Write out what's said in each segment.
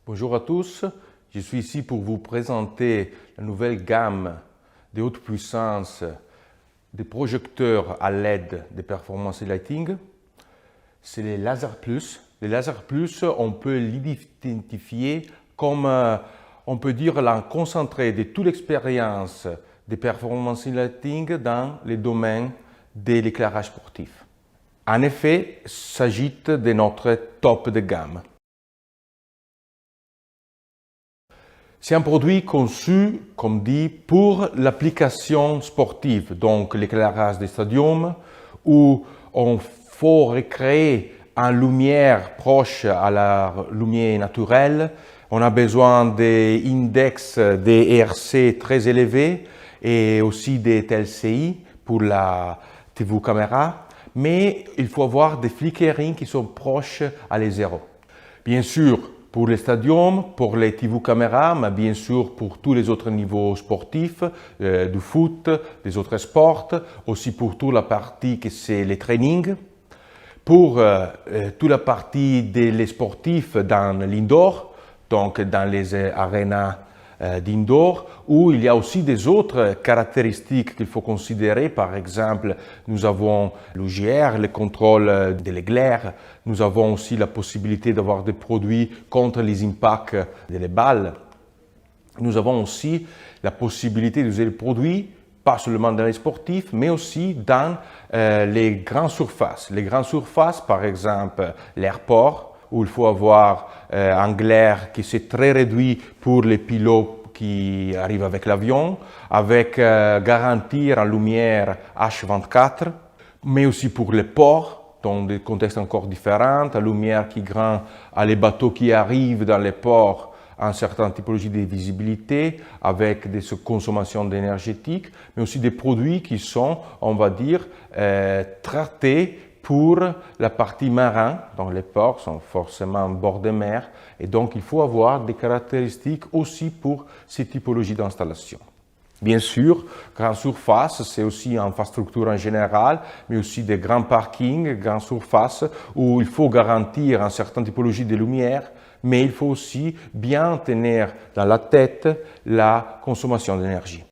Bonjour à tous, je suis ici pour vous présenter la nouvelle gamme de haute puissance des projecteurs à LED de Performance Lighting. C'est les Laser Plus. Les Laser Plus, on peut l'identifier comme, on peut dire, la concentré de toute l'expérience de Performance Lighting dans les domaines de l'éclairage sportif. En effet, il s'agit de notre top de gamme. C'est un produit conçu, comme dit, pour l'application sportive, donc l'éclairage des stadiums, où on faut recréer une lumière proche à la lumière naturelle. On a besoin d'index des ERC très élevés et aussi des TLCI pour la TV caméra, mais il faut avoir des flickering qui sont proches à les zéro. Bien sûr, pour les stadiums, pour les TV caméras, mais bien sûr pour tous les autres niveaux sportifs, du foot, des autres sports, aussi pour toute la partie que c'est les trainings, pour toute la partie des sportifs dans l'indoor, donc dans les arénas d'indoor, où il y a aussi des autres caractéristiques qu'il faut considérer. Par exemple, nous avons l'UGR, le contrôle de l'éclair. Nous avons aussi la possibilité d'avoir des produits contre les impacts des balles. Nous avons aussi la possibilité d'user les produits, pas seulement dans les sportifs, mais aussi dans les grandes surfaces. Les grandes surfaces, par exemple, l'airport, où il faut avoir un glaire qui s'est très réduit pour les pilotes qui arrivent avec l'avion, avec garantir en lumière H24, mais aussi pour les ports, dans des contextes encore différents, la lumière qui grand à les bateaux qui arrivent dans les ports en certaines typologies de visibilité, avec des consommations énergétiques, mais aussi des produits qui sont, on va dire, traités pour la partie marin. Dans les ports sont forcément en bord de mer, et donc il faut avoir des caractéristiques aussi pour ces typologies d'installation. Bien sûr, grande surface, c'est aussi infrastructure en général, mais aussi des grands parkings, grandes surfaces, où il faut garantir une certaine typologie de lumière, mais il faut aussi bien tenir dans la tête la consommation d'énergie.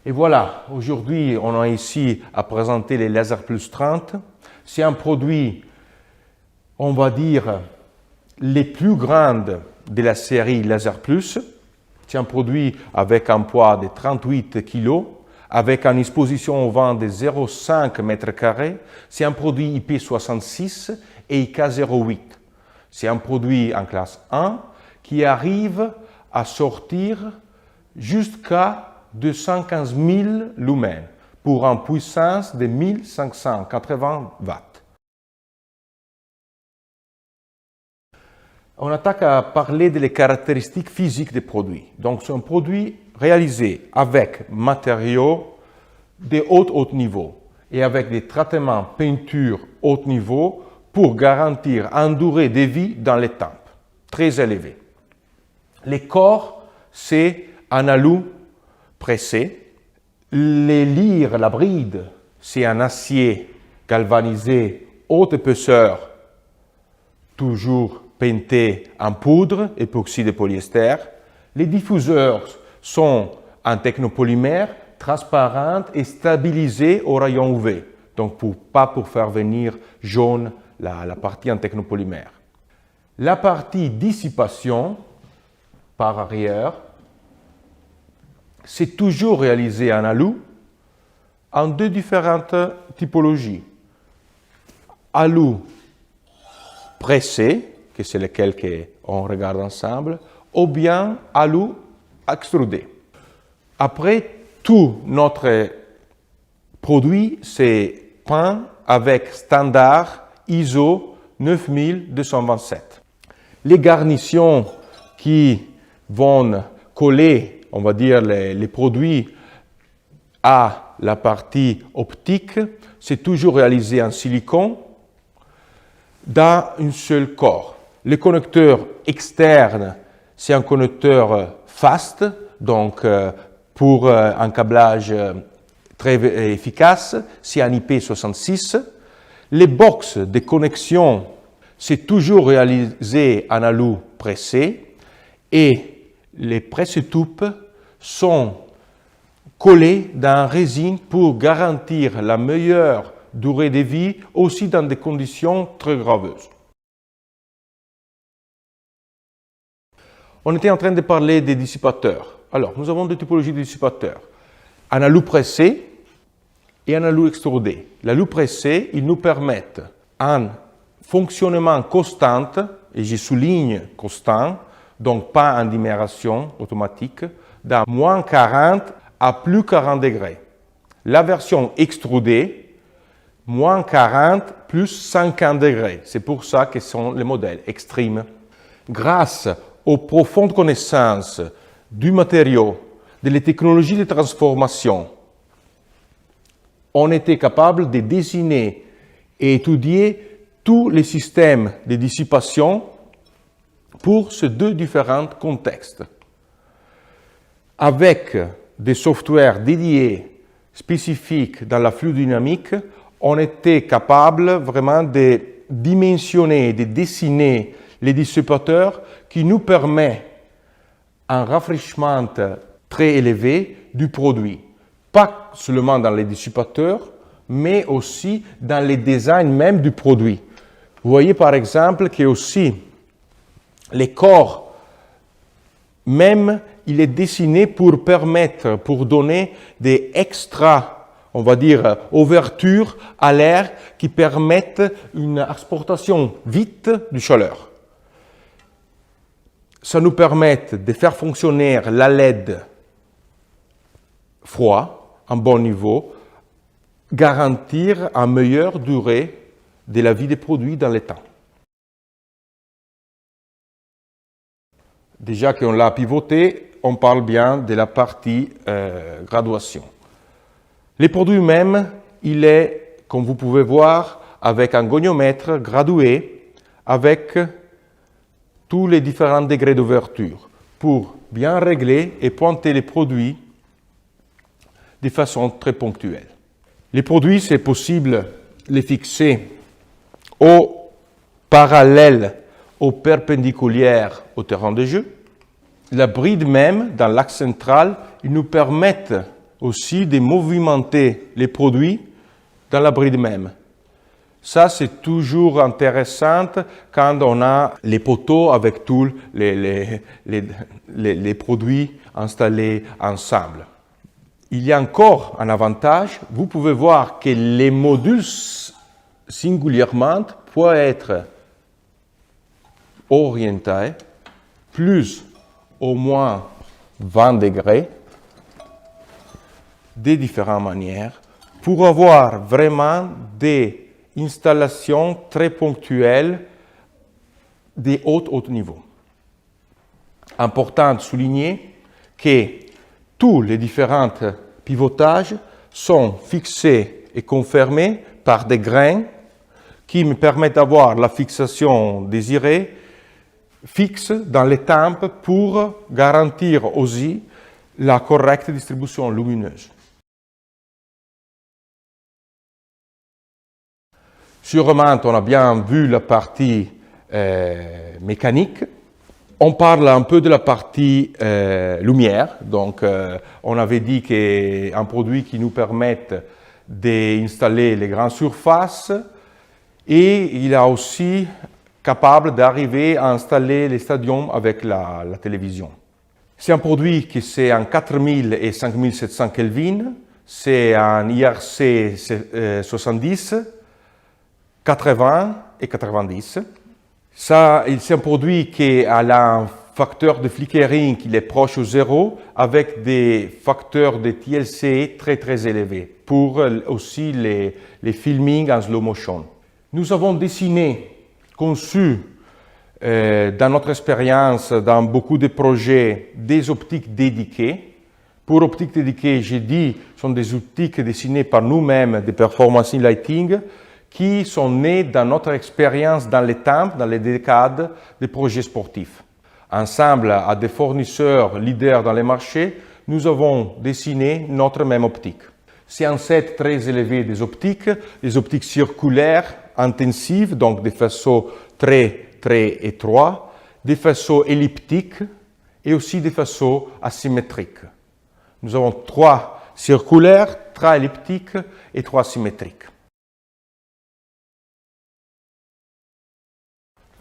Et voilà, aujourd'hui, on a ici à présenter les Laser Plus 30. C'est un produit, on va dire, les plus grands de la série Laser Plus. C'est un produit avec un poids de 38 kg, avec une exposition au vent de 0,5 m². C'est un produit IP66 et IK08. C'est un produit en classe 1 qui arrive à sortir jusqu'à 215 000 lumens pour une puissance de 1580 watts. On attaque à parler des caractéristiques physiques des produits. Donc, c'est un produit réalisé avec matériaux de haut niveau et avec des traitements peinture haut niveau pour garantir une durée de vie dans les temps très élevée. Les corps, c'est un alu pressé. Les lyres, la bride, c'est un acier galvanisé haute épaisseur, toujours peinté en poudre, époxy de polyester. Les diffuseurs sont en technopolymère, transparent et stabilisé au rayon UV, donc pas pour faire venir jaune la partie en technopolymère. La partie dissipation par arrière, c'est toujours réalisé en alu en deux différentes typologies. Alu pressé, que c'est lequel qu'on regarde ensemble, ou bien alu extrudé. Après, tout notre produit, c'est peint avec standard ISO 9227. Les garnitions qui vont coller, on va dire, les produits à la partie optique, c'est toujours réalisé en silicone dans un seul corps. Le connecteur externe, c'est un connecteur fast, donc pour un câblage très efficace, c'est un IP66. Les box de connexion, c'est toujours réalisé en alu pressé et les presse-tubes sont collés dans résine pour garantir la meilleure durée de vie aussi dans des conditions très graveuses. On était en train de parler des dissipateurs. Alors, nous avons deux typologies de dissipateurs. Un alu pressé et un alu extrudé. L'alu pressé, il nous permet un fonctionnement constant, et je souligne constant, donc pas en dimération automatique, d'un moins 40 à plus 40 degrés. La version extrudée, moins 40 plus 50 degrés. C'est pour ça que sont les modèles extrêmes. Grâce aux profondes connaissances du matériau, des technologies de transformation, on était capable de dessiner et étudier tous les systèmes de dissipation pour ces deux différents contextes. Avec des softwares dédiés, spécifiques dans la fluide dynamique, on était capable vraiment de dimensionner, de dessiner les dissipateurs qui nous permettent un rafraîchissement très élevé du produit. Pas seulement dans les dissipateurs, mais aussi dans les designs même du produit. Vous voyez par exemple que aussi les corps, même, il est dessiné pour permettre, pour donner des extra, on va dire, ouvertures à l'air qui permettent une exportation vite du chaleur. Ça nous permet de faire fonctionner la LED froid, un bon niveau, garantir une meilleure durée de la vie des produits dans le temps. Déjà qu'on l'a pivoté, on parle bien de la partie graduation. Les produits même, il est, comme vous pouvez voir, avec un goniomètre gradué, avec tous les différents degrés d'ouverture, pour bien régler et pointer les produits de façon très ponctuelle. Les produits, c'est possible de les fixer au parallèle, au perpendiculaire au terrain de jeu. La bride même, dans l'axe central, ils nous permettent aussi de movimenter les produits dans la bride même. Ça, c'est toujours intéressant quand on a les poteaux avec tous les produits installés ensemble. Il y a encore un avantage. Vous pouvez voir que les modules singulièrement peuvent être orientés plus ou moins 20 degrés de différentes manières pour avoir vraiment des installations très ponctuelles de haut niveau. Important de souligner que tous les différents pivotages sont fixés et confirmés par des grains qui me permettent d'avoir la fixation désirée fixe dans les tempes pour garantir aussi la correcte distribution lumineuse. Sûrement, on a bien vu la partie mécanique. On parle un peu de la partie lumière. Donc, on avait dit qu'un produit qui nous permette d'installer les grandes surfaces et il est aussi capable d'arriver à installer les stadiums avec la télévision. C'est un produit qui c'est en 4000 et 5700 Kelvin. C'est un IRC 70, 80 et 90. Ça, c'est un produit qui a un facteur de flickering qui est proche au zéro avec des facteurs de TLC très élevés pour aussi les filmings en slow motion. Nous avons dessiné, conçu dans notre expérience, dans beaucoup de projets, des optiques dédiées. Pour optiques dédiées, j'ai dit, sont des optiques dessinées par nous-mêmes, des performance in lighting, qui sont nées dans notre expérience dans les temps, dans les décades des projets sportifs. Ensemble, à des fournisseurs leaders dans les marchés, nous avons dessiné notre même optique. C'est un set très élevé des optiques circulaires intensives, donc des faisceaux très étroits, des faisceaux elliptiques et aussi des faisceaux asymétriques. Nous avons 3 circulaires, 3 elliptiques et 3 symétriques.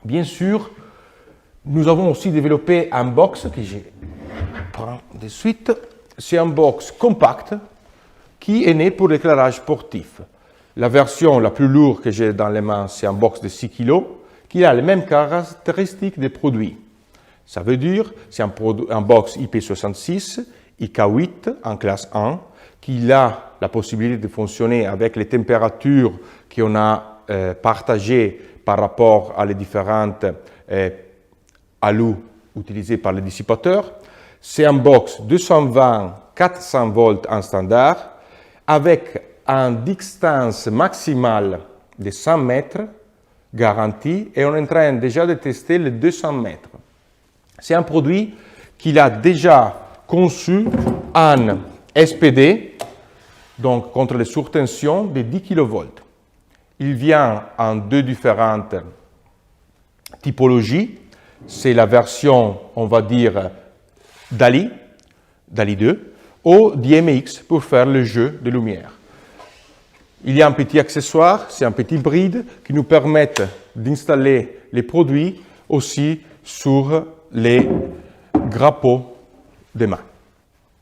Bien sûr, nous avons aussi développé un box que je prends de suite. C'est un box compact qui est né pour l'éclairage sportif. La version la plus lourde que j'ai dans les mains, c'est un box de 6 kg qui a les mêmes caractéristiques des produits. Ça veut dire, c'est un box IP66, IK8 en classe 1, qui a la possibilité de fonctionner avec les températures qu'on a partagées par rapport à les différentes alus utilisés par les dissipateurs. C'est un box 220-400 volts en standard avec une distance maximale de 100 mètres garantie et on est en train déjà de tester les 200 mètres. C'est un produit qu'il a déjà conçu en SPD, donc contre les surtensions de 10 kV. Il vient en 2 différentes typologies. C'est la version, on va dire, DALI 2, ou DMX pour faire le jeu de lumière. Il y a un petit accessoire, c'est un petit bride qui nous permet d'installer les produits aussi sur les grappots des mains.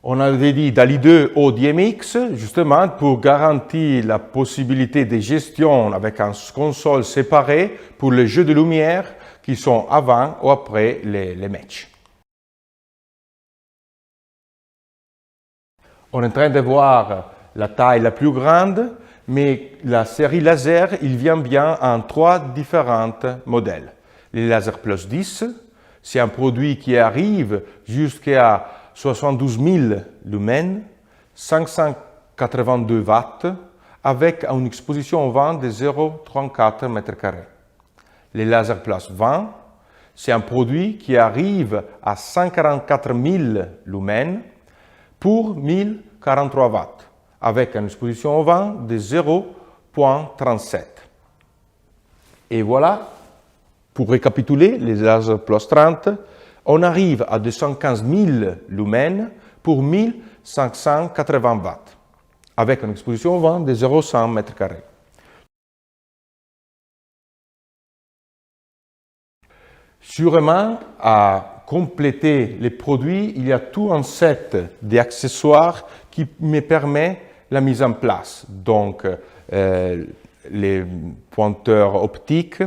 On avait dit DALI 2 ou DMX justement pour garantir la possibilité de gestion avec une console séparée pour les jeux de lumière qui sont avant ou après les matchs. On est en train de voir la taille la plus grande, mais la série laser, il vient bien en 3 différents modèles. Les Laser Plus 10, c'est un produit qui arrive jusqu'à 72 000 lumens, 582 watts, avec une exposition au vent de 0,34 m². Les Laser Plus 20, c'est un produit qui arrive à 144 000 lumens pour 1043 watts, avec une exposition au vent de 0,37. Et voilà, pour récapituler, les Laser Plus 30, on arrive à 215 000 lumens pour 1580 watts, avec une exposition au vent de 0,100 m². Sûrement, à compléter les produits, il y a tout un set d'accessoires qui me permet la mise en place. Donc, les pointeurs optiques,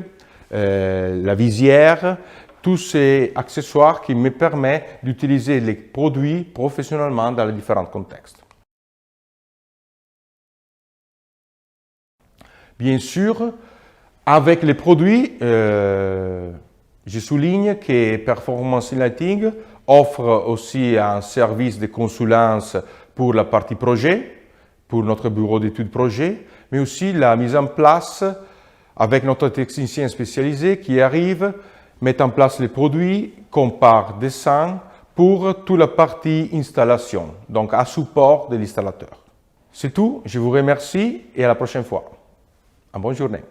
la visière, tous ces accessoires qui me permettent d'utiliser les produits professionnellement dans les différents contextes. Bien sûr, avec les produits, je souligne que Performance Lighting offre aussi un service de consulence pour la partie projet, pour notre bureau d'études projet, mais aussi la mise en place avec notre technicien spécialisé qui arrive, met en place les produits, compare, dessin pour toute la partie installation, donc à support de l'installateur. C'est tout, je vous remercie et à la prochaine fois. Bonne journée.